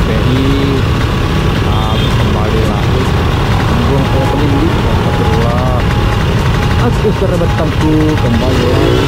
CPI. Kembali lagi membuang opening di Astagfirullah. Aku kerabat tamku kembali lagi.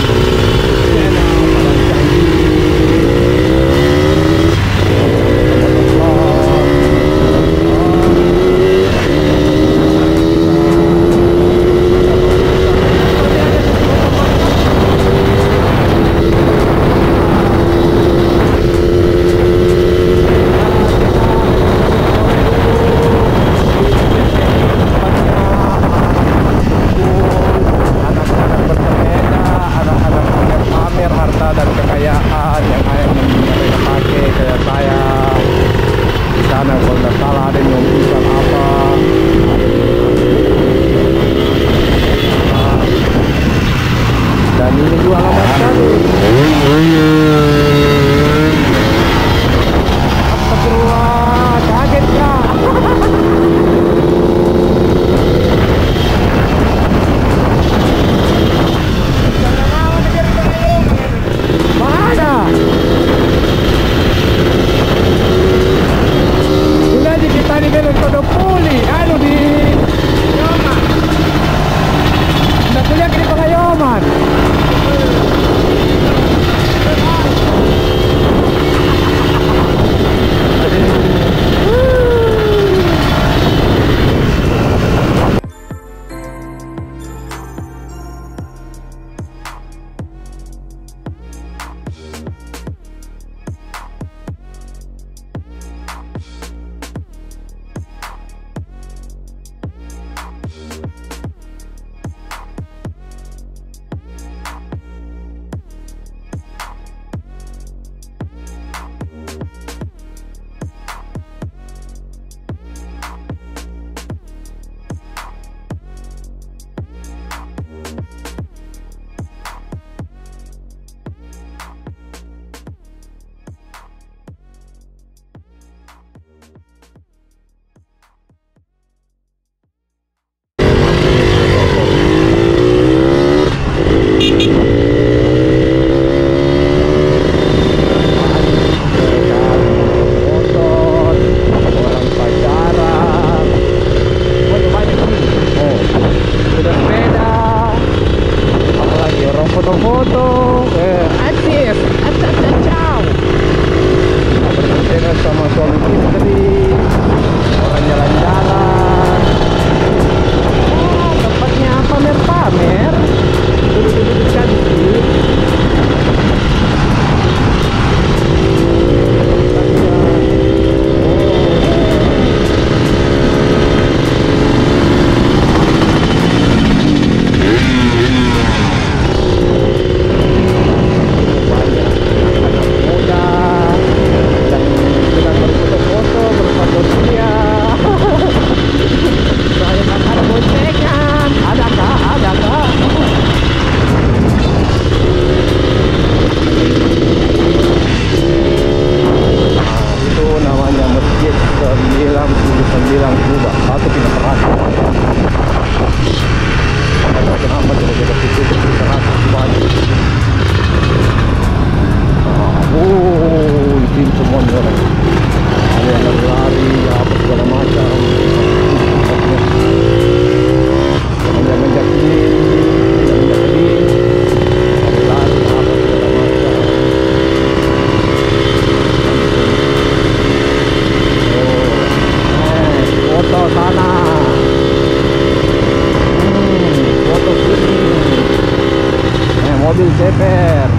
Mobil CPR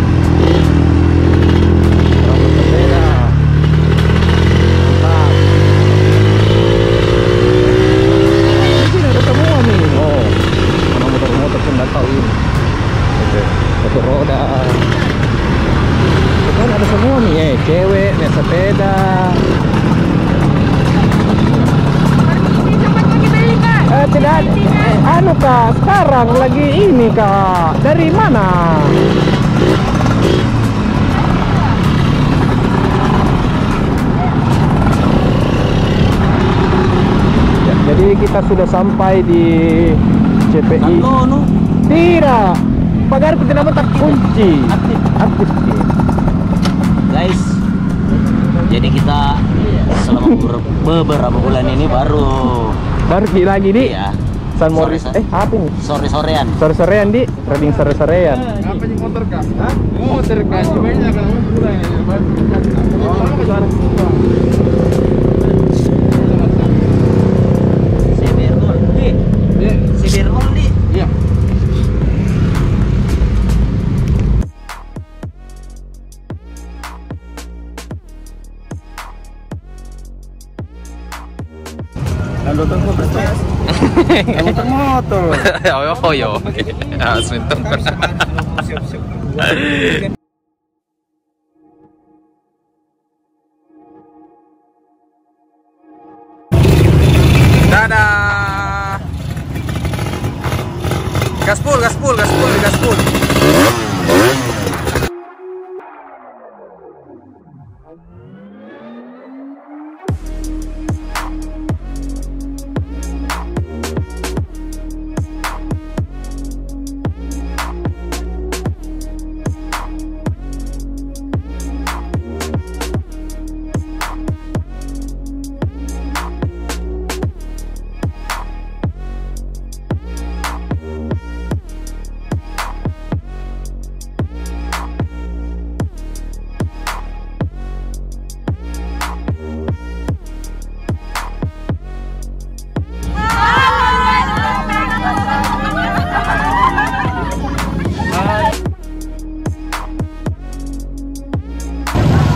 rambut sepeda mantap. Di sini ada semua nih. Oh, mana motor-motor pun nggak tahu ini. Oke, satu roda. Kan ada semua nih, cewek, naik sepeda. Tidak, anu kak, sekarang lagi ini kak, dari mana? Ya, jadi kita sudah sampai di CPI. Tidak, pagar tidak tak kunci. Aktif. Guys, Jadi kita selama beberapa bulan ini baru Pergi lagi di ya San Moritz. Sore-sore. Apa ini? sore-sorean. Sore-sorean di riding sore-sorean. Apa ini motor kah? Hah? Motor kah? Sebenarnya kan pulang ya. Sibirgol di. Sibirgol di. Iya. Lalu tunggu berapa? Motor. Oh yo. Ah, sebentar. Dadah. Gaspol, gaspol, gaspol, gaspol.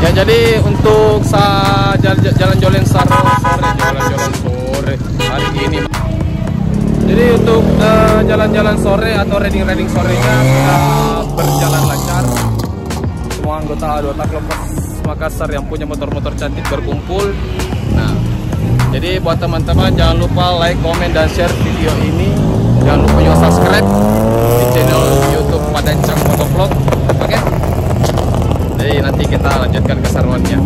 Ya, jadi untuk jalan-jalan sore hari ini. Jadi untuk jalan-jalan sore atau riding sorenya sudah berjalan lancar. Semua anggota A2 Clubers Makassar yang punya motor-motor cantik berkumpul. Nah, jadi buat teman-teman jangan lupa like, komen, dan share video ini. Jangan lupa juga subscribe di channel YouTube Padancang Motovlog. Oke? Jadi nanti kita lanjutkan keseruannya.